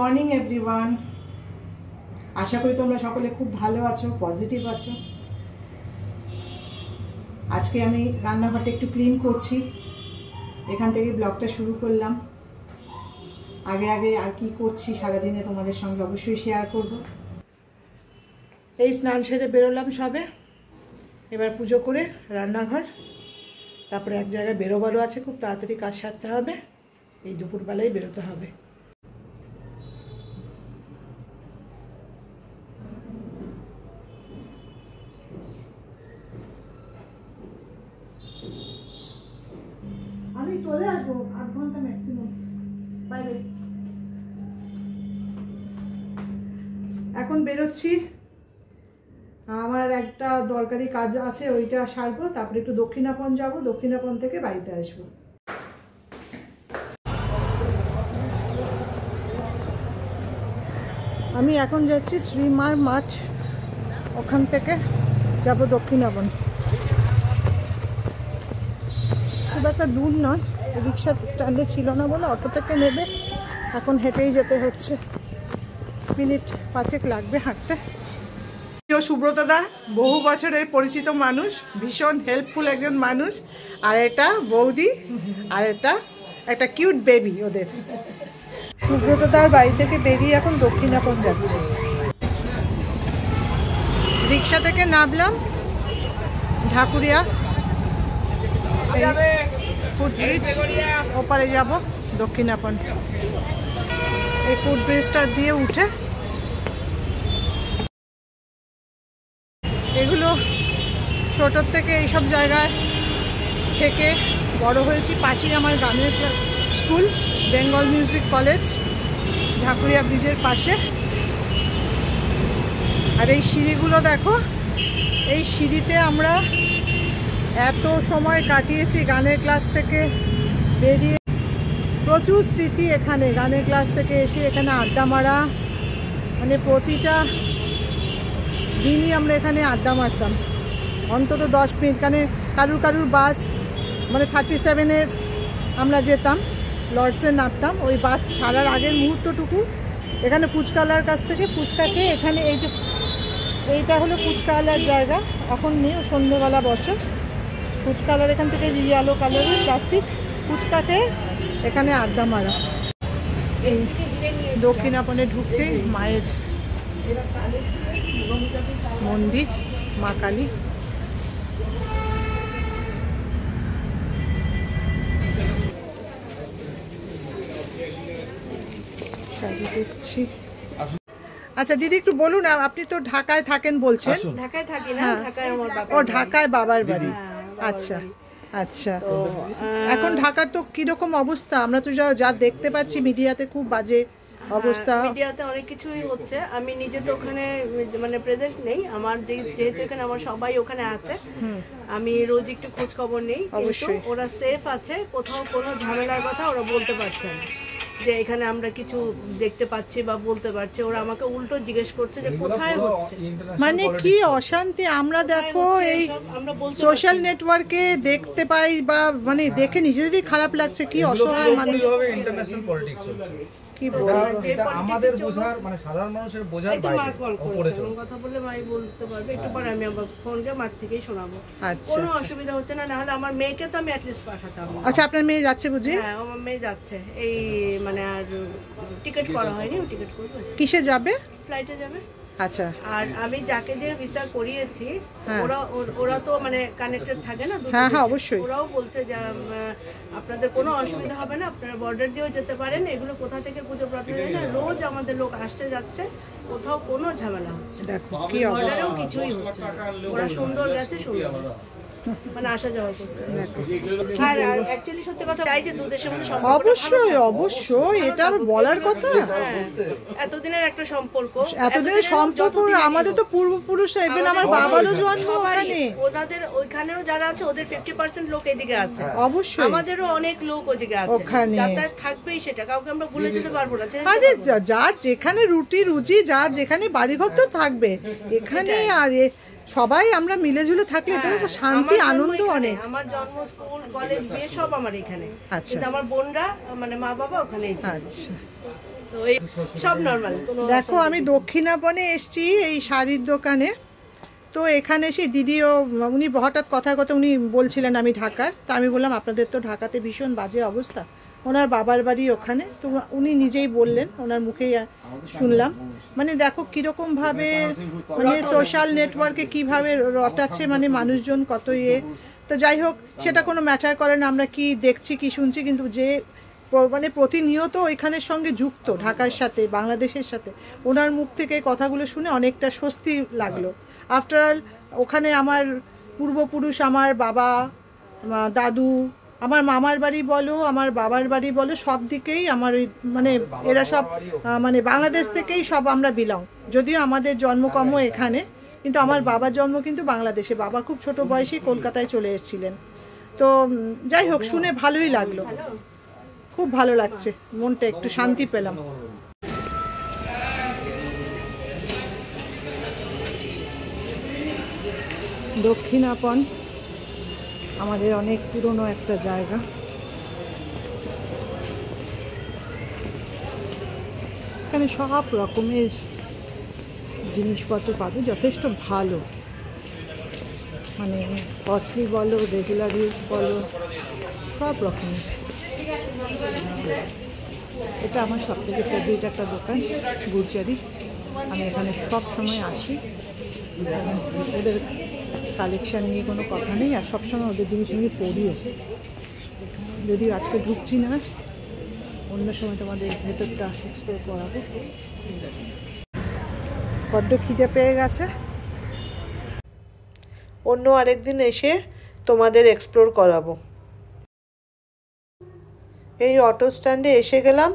Morning everyone. আশা করি তোমরা সকলে খুব ভালো আছো, পজিটিভ আছো। আজকে আমি রান্নাঘরটা একটু ক্লিন করছি, এখান থেকে ব্লগটা শুরু করলাম। আগে আগে আর কি করছি সারাদিনে তোমাদের সঙ্গে অবশ্যই শেয়ার করব। এই স্নান সেরে বেরোলাম সবে, এবার পুজো করে রান্নাঘর, তারপরে এক জায়গায় বেরোবারও আছে, খুব তাড়াতাড়ি কাজ সারতে হবে, এই দুপুরবেলায় বেরোতে হবে। আমি চলে আসবো আধ ঘন্টা ম্যাক্সিমাম। Bye bye. এখন বেরোচ্ছি, আমার একটা দরকারি কাজ আছে, ওইটা সারবো, তারপরে একটু দক্ষিণাপন যাব, দক্ষিণাপন থেকে বাড়িতে আসবো। আমি এখন যাচ্ছি শ্রীমার মাঠ, ওখান থেকে যাব দক্ষিণাপন। খুব একটা দূর নয়, রিক্সা স্ট্যান্ডে ছিল না বলে অটো থেকে নেবে, এখন হেঁটেই যেতে হচ্ছে, মিনিট 5 লাগবে হাঁটতে। সুব্রত দা বহু বছরের পরিচিত মানুষ, ভীষণ হেল্পফুল একজন মানুষ, আর এটা বৌদি, আর এটা একটা কিউট বেবি ওদের। সুব্রত দার বাড়ি থেকে বেরিয়ে এখন দক্ষিণাপন যাচ্ছে। রিক্সা থেকে নামলাম, ঢাকুরিয়া ফুটব্রিজ, ওপারে যাব দক্ষিণাপন। এই ফুটব্রিজটা দিয়ে উঠে, এগুলো ছোটোর থেকে এইসব জায়গায় থেকে বড় হয়েছি। পাশেই আমার গানের school, Bengal music college, Dhakuria ব্রিজের পাশে। আর এই সিঁড়িগুলো দেখো, এই সিঁড়িতে আমরা এত সময় কাটিয়েছি গানের ক্লাস থেকে বেরিয়ে, প্রচুর স্মৃতি এখানে। গানের ক্লাস থেকে এসে এখানে আড্ডা মারা, মানে প্রতিটা দিনই আমরা এখানে আড্ডা মারতাম অন্তত 10 মিনিট। এখানে কারুর বাস, মানে 37-এর আমরা যেতাম, লর্ডসে নামতাম, ওই বাস ছাড়ার আগের মুহূর্তটুকু এখানে ফুচকাওয়ালার কাছ থেকে ফুচকা খেয়ে, এখানে এই যে এইটা হলো ফুচকাওয়ালার জায়গা, এখন নেই, সন্ধ্যেবেলা বসে ফুচকাওয়ালার। এখান থেকে যে ইয়েলো কালারের প্লাস্টিক ফুচকা খেয়ে এখানে আড্ডা মারা। এই দক্ষিণাপনে ঢুকতেই মায়ের মন্দির, মা কালী। দেখছি। আচ্ছা দিদি, একটু বলুন, আপনি তো ঢাকায় থাকেন বলছেন। ঢাকায় থাকি না, ঢাকায় আমার বাবা। ও, ঢাকায় বাবার বাড়ি। আচ্ছা আচ্ছা। এখন ঢাকার তো কিরকম অবস্থা? আমরা তো যা দেখতে পাচ্ছি মিডিয়াতে, খুব বাজে অবস্থা। মিডিয়াতে অনেক কিছুই হচ্ছে, আমি নিজে তো ওখানে মানে প্রেজেন্ট নেই, আমার যেহেতু এখানে আমার সবাই ওখানে আছে, আমি রোজ একটু খোঁজ খবর নেই। অবশ্যই ওরা সেফ আছে, কোথাও কোনো ঝামেলার কথা ওরা বলতে পারছে না যে এখানে আমরা কিছু দেখতে পাচ্ছি বা বলতে পারছি। ওরা আমাকে উল্টো জিজ্ঞেস করছে যে কোথায় হচ্ছে, মানে কি অশান্তি। আমরা দেখো এই সোশ্যাল নেটওয়ার্কে দেখতে পাই, বা মানে দেখে নিজেদেরই খারাপ লাগছে, কি অসহায় মানুষ। আমাদের বোঝার, মানে সাধারণ মানুষের বোঝার বাইরে কথা বললে মাই বলতে পারবে, একটু পরে আমি আবার ফোনকে মাঠ থেকেই শোনাবো। কোনো অসুবিধা হচ্ছে না, নাহলে আমার মেয়েকে তো আমি অ্যাটলিস্ট পাঠাতাম। আচ্ছা, আপনার মেয়ে যাচ্ছে বুঝি? হ্যাঁ, আমার মেয়ে যাচ্ছে, এই মানে আর টিকিট করা হয়নি, ও টিকিট করবে। কিসে যাবে? ফ্লাইটে যাবে। আচ্ছা। আর আমি যাকে যে ভিসা করিয়েছি, ওরা তো মানে কানেক্টেড থাকে না। হ্যাঁ হ্যাঁ, অবশ্যই। ওরাও বলছে যে আপনাদের কোনো অসুবিধা হবে না, আপনারা বর্ডার দিয়েও যেতে পারেন, এগুলো কোথা থেকে গুজব রটা যায় না, রোজ আমাদের লোক আসছে যাচ্ছে, কোথাও কোনো ঝামেলা হচ্ছে। দেখো কি অবস্থা, কিছুই হচ্ছে না, ওরা সুন্দর গেছে, সুন্দর মানে আসা যাওয়া করছে। আর অ্যাকচুয়ালি সত্যি কথা চাই যে দুদেশের মধ্যে সম্পর্ক, অবশ্যই অবশ্যই, এটা আর বলার কথা। এতদিনের একটা সম্পর্ক, এতদিনের সম্পর্ক, আমাদের তো পূর্বপুরুষ, ইভেন আমার বাবারও জন্ম ওখানে, ওনাদের ওইখানেও যারা আছে ওদের 50% লোক এদিকে আছে। অবশ্যই আমাদেরও অনেক লোক ওদিকে আছে, ওখানে যাতায়াত থাকবেই, সেটা কাউকে আমরা ভুলে যেতে পারবো না। আরে যার যেখানে রুচি, যার যেখানে বাড়িঘর তো থাকবে, এখানে আর সবাই আমরা মিলে ঝুলে থাকলে এটা তো শান্তি, আনন্দ অনেক। আমার জন্ম, স্কুল, কলেজ, বিয়ে সব আমার এখানে। কিন্তু আমার বোনরা মানে মা বাবা ওখানে। আচ্ছা, তো এই সব নর্মাল। দেখো আমি দক্ষিণাপনে এসছি এই শাড়ির দোকানে। তো এখানে এসে দিদিও উনি হঠাৎ কথা উনি বলছিলেন আমি ঢাকার। তা আমি বললাম আপনাদের তো ঢাকাতে ভীষণ বাজে অবস্থা। ওনার বাবার বাড়ি ওখানে, তো উনি নিজেই বললেন, ওনার মুখেই শুনলাম। মানে দেখো কীরকমভাবে মানে সোশ্যাল নেটওয়ার্কে কীভাবে রটাচ্ছে মানে মানুষজন কত তো যাই হোক সেটা কোনো ম্যাটার করে না আমরা কি দেখছি কি শুনছি, কিন্তু যে মানে প্রতিনিয়ত ওইখানের সঙ্গে যুক্ত ঢাকার সাথে বাংলাদেশের সাথে, ওনার মুখ থেকে কথাগুলো শুনে অনেকটা স্বস্তি লাগলো। আফটার অল ওখানে আমার পূর্বপুরুষ, আমার বাবা, দাদু, আমার মামার বাড়ি বলো, আমার বাবার বাড়ি বলো, সব দিকেই আমার ওই মানে এরা সব মানে বাংলাদেশ থেকেই সব আমরা বিলং। যদিও আমাদের জন্মকর্ম এখানে, কিন্তু আমার বাবার জন্ম কিন্তু বাংলাদেশে। বাবা খুব ছোট বয়সেই কলকাতায় চলে এসেছিলেন। তো যাই হোক শুনে ভালোই লাগলো, খুব ভালো লাগছে, মনটা একটু শান্তি পেলাম। দক্ষিণাপন আমাদের অনেক পুরনো একটা জায়গা। এখানে সব রকমের জিনিসপত্র পাবে, যথেষ্ট ভালো, মানে কস্টলি বলো, রেগুলার ইউজ বলো, সব রকমের। এটা আমার সবথেকে ফেভারিট একটা দোকান, গুরজারি। আমি এখানে সব সময় আসি, ওদের কালেকশান নিয়ে কোনো কথা নেই, আর সবসময় ওদের জিনিস আমি পড়িও। যদিও আজকে ঢুকছি না, অন্য সময় তোমাদের ভেতরটা এক্সপ্লোর করাবো। বড্ড খিদে পেয়ে গেছে, অন্য আরেকদিন এসে তোমাদের এক্সপ্লোর করাবো। এই অটো স্ট্যান্ডে এসে গেলাম,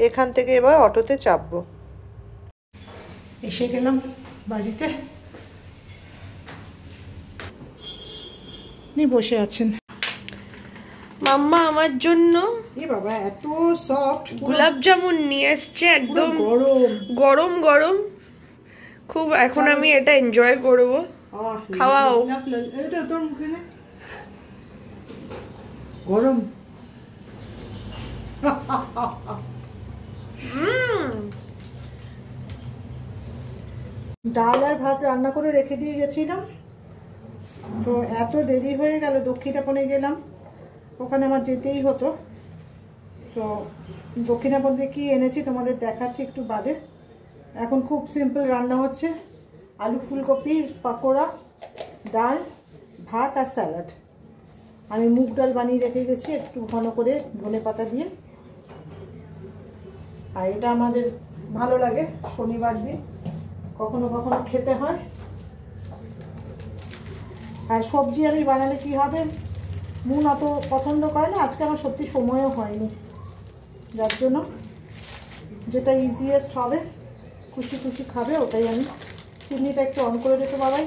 এখান থেকে এবার অটোতে চাপবো। এসে গেলাম বাড়িতে, আপনি বসে আছেন। মাম্মা আমার জন্য এ বাবা এত সফট গোলাপ জামুন নিয়ে এসছে, একদম গরম গরম গরম খুব। এখন আমি এটা এনজয় করব। খাওয়াও। এটা তোর মুখে না গরম। ডাল আর ভাত রান্না করে রেখে দিয়ে গেছিলাম, তো এত দেরি হয়ে গেল, দক্ষিণাপনে গেলাম, ওখানে আমার যেতেই হতো। তো দক্ষিণাপনে কি এনেছি তোমাদের দেখাচ্ছি একটু বাদে। এখন খুব সিম্পল রান্না হচ্ছে, আলু ফুলকপির পাকোড়া, ডাল, ভাত আর স্যালাড। আমি মুগ ডাল বানিয়ে রেখে গেছি একটু ঘন করে ধনেপাতা দিয়ে, আর এটা আমাদের ভালো লাগে শনিবার দিন, কখনো কখনো খেতে হয়। আর সবজি আমি বানালে কি হবে, মুন অত পছন্দ করে না, আজকে আমার সত্যি সময়ও হয়নি, যার জন্য যেটা ইজিয়েস্ট হবে, খুশি খুশি খাবে, ওটাই আমি। চিমনিটা একটু অন করে রেখে বাবাই,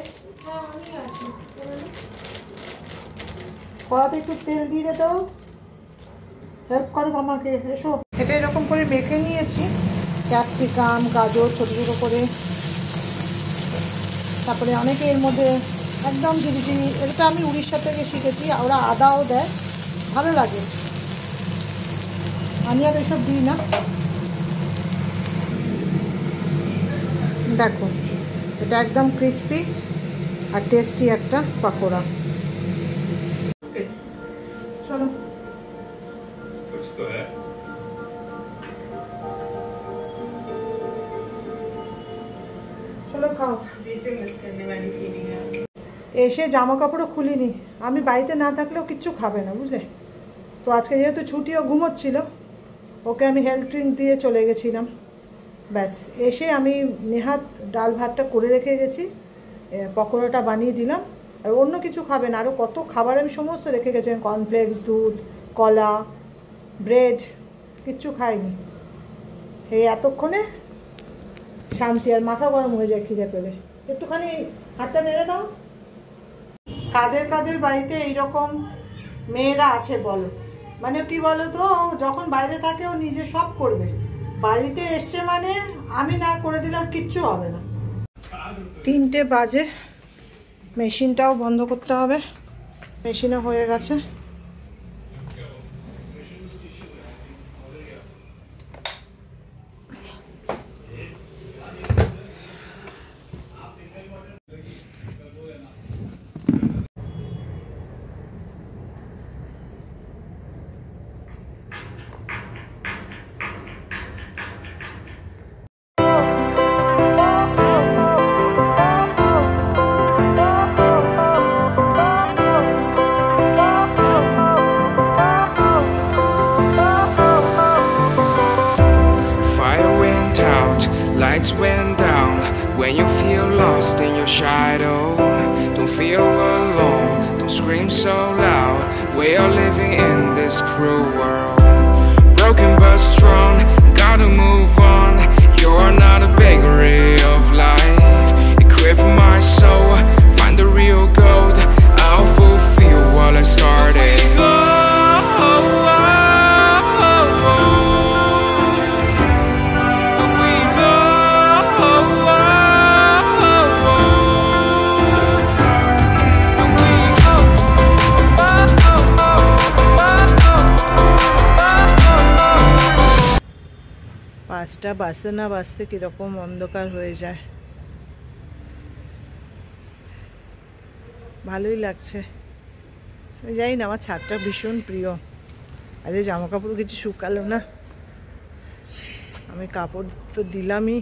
কড়াতে একটু তেল দিয়ে দে, তো হেল্প করো আমাকে, এসো। এটা এরকম করে মেখে নিয়েছি, ক্যাপসিকাম, গাজর ছোটো ছোটো করে, তারপরে অনেকে এর মধ্যে একদম ঝিরিঝিরি, এটা আমি উড়িষ্যা থেকে শিখেছি, ওরা আদাও দেয়, ভালো লাগে। আমি আর এসব দিই না। দেখো এটা একদম ক্রিস্পি আর টেস্টি একটা পাকোড়া। চলো চলো খাও। এসে জামা কাপড়ও খুলিনি, আমি বাড়িতে না থাকলেও কিচ্ছু খাবে না, বুঝলে। তো আজকে যেহেতু ছুটিও ঘুমোচ্ছিল, ওকে আমি হেলথ ড্রিঙ্ক দিয়ে চলে গেছিলাম। ব্যাস এসে আমি নেহাত ডাল ভাতটা করে রেখে গেছি, পকোড়াটা বানিয়ে দিলাম। আর অন্য কিছু খাবে না, আরও কত খাবার আমি সমস্ত রেখে গেছি, কর্নফ্লেক্স, দুধ, কলা, ব্রেড, কিচ্ছু খাইনি। এই এতক্ষণে শান্তি, আর মাথা গরম হয়ে যায় খিদে পেলে। একটুখানি হাতটা নেড়ে দাও। কাদের কাদের বাড়িতে এইরকম মেয়েরা আছে বলো, মানে কি বলো তো, যখন বাইরে থাকে ও নিজে সব করবে, বাড়িতে এসছে মানে আমি না করে দিলে আর কিচ্ছু হবে না। 3টে বাজে, মেশিনটাও বন্ধ করতে হবে, মেশিনে হয়ে গেছে। lost in your shadow. Don't feel alone, don't scream so loud. We are living in this cruel world. Broken but strong, gotta move on. You're not a bakery of life. Equip my soul, find the real gold. I'll fulfill what I started. পাঁচটা বাজতে না বাজতে কীরকম অন্ধকার হয়ে যায়। ভালোই লাগছে। আমি জানি না, আমার ছাদটা ভীষণ প্রিয়। আরে জামা কাপড় কিছু শুকালো না, আমি কাপড় তো দিলামই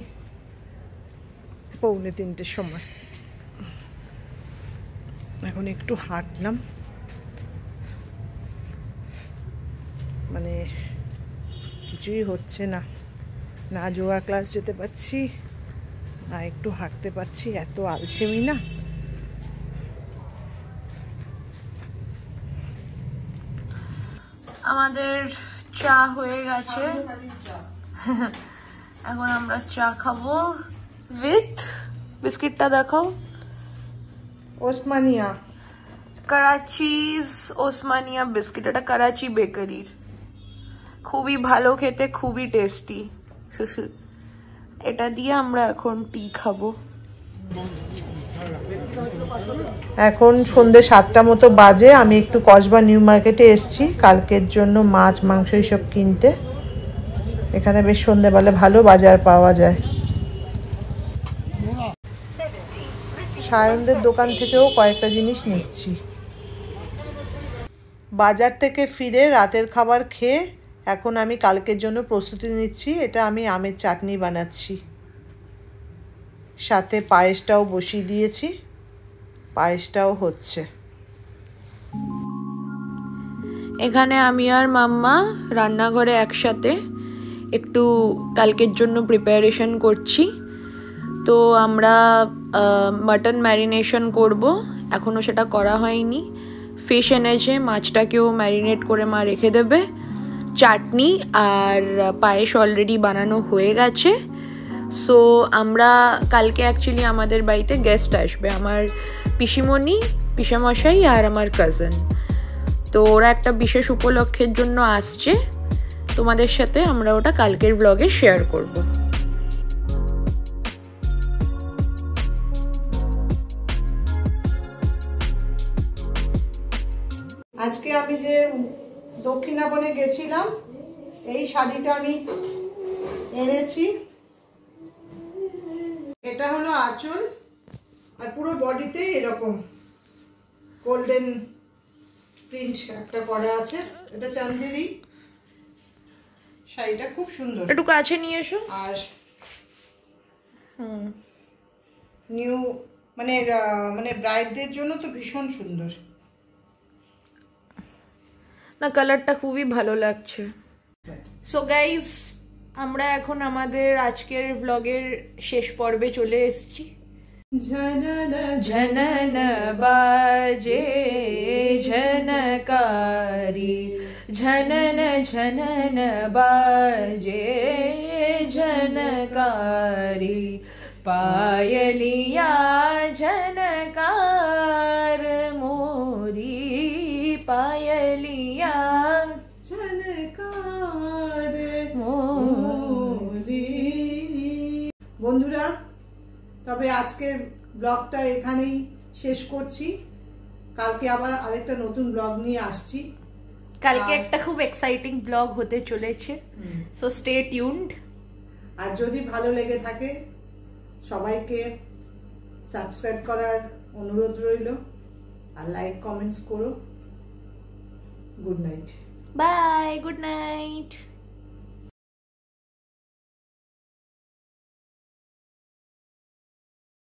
2:45 সময়। এখন একটু হাঁটলাম, মানে কিছুই হচ্ছে না, না যোগা ক্লাস যেতে পারছি না একটু হাঁটতে পারছি, এত আলসেমি না। আমাদের চা হয়ে গেছে, এখন আমরা চা খাবো উইথ বিস্কিটটা দেখাও, ওসমানিয়া করাচিজ ওসমানিয়া বিস্কিট। এটা করাচি বেকারির, খুবই ভালো খেতে, খুবই টেস্টি। এটা দিয়ে আমরা এখন টি খাবো। এখন সন্ধ্যে 7টা মতো বাজে। আমি একটু কসবা নিউ মার্কেটে এসেছি কালকের জন্য মাছ মাংস এইসব কিনতে। এখানে বেশ সন্ধ্যেবেলা ভালো বাজার পাওয়া যায়। সায়নদের দোকান থেকেও কয়েকটা জিনিস নিচ্ছি। বাজার থেকে ফিরে রাতের খাবার খেয়ে এখন আমি কালকের জন্য প্রস্তুতি নিচ্ছি। এটা আমি আমের চাটনি বানাচ্ছি, সাথে পায়েসটাও বসিয়ে দিয়েছি, পায়েসটাও হচ্ছে। এখানে আমি আর মাম্মা রান্নাঘরে একসাথে একটু কালকের জন্য প্রিপারেশন করছি। তো আমরা মাটন ম্যারিনেশন করব, এখনও সেটা করা হয়নি। ফিশ এনেছে, মাছটাকেও ম্যারিনেট করে মা রেখে দেবে। চাটনি আর পায়েস অলরেডি বানানো হয়ে গেছে। সো আমরা কালকে অ্যাকচুয়ালি আমাদের বাড়িতে গেস্ট আসবে, আমার পিসিমণি, পিসামশাই আর আমার কাজিন। তো ওরা একটা বিশেষ উপলক্ষের জন্য আসছে, তোমাদের সাথে আমরা ওটা কালকের ব্লগে শেয়ার করব। আজকে আমি যে দক্ষিণাবনে গেছিলাম, এই শাড়িটা আমি এনেছি। এটা হলো আঁচল, আর পুরো বডিতে এরকম গোল্ডেন প্রিন্ট একটা করা আছে। এটা চান্দেরি শাড়িটা, খুব সুন্দর। একটু কাছে নিয়ে এসো। আর নিউ মানে মানে ব্রাইডদের জন্য তো ভীষণ সুন্দর না, কালারটা খুবই ভালো লাগছে। সো গাইস, আমরা এখন আমাদের আজকের ব্লগের শেষ পর্বে চলে এসেছি। ঝনন বাজে ঝনকারি, ঝনন ঝনন বাজে ঝনকারি, পায়লিয়া ঝনकार মোরি, পায়লিয়া ঝনকার মোরি। বন্ধুরা, তবে আজকের ব্লগটা এখানেই শেষ করছি। কালকে আবার আরেকটা নতুন ব্লগ নিয়ে আসছি। কালকে একটা খুব এক্সাইটিং ব্লগ হতে চলেছে, সো স্টে টিউনড। আর যদি ভালো লেগে থাকে সবাইকে সাবস্ক্রাইব করার অনুরোধ রইল, আর লাইক কমেন্টস করো। Good night. Bye, good night.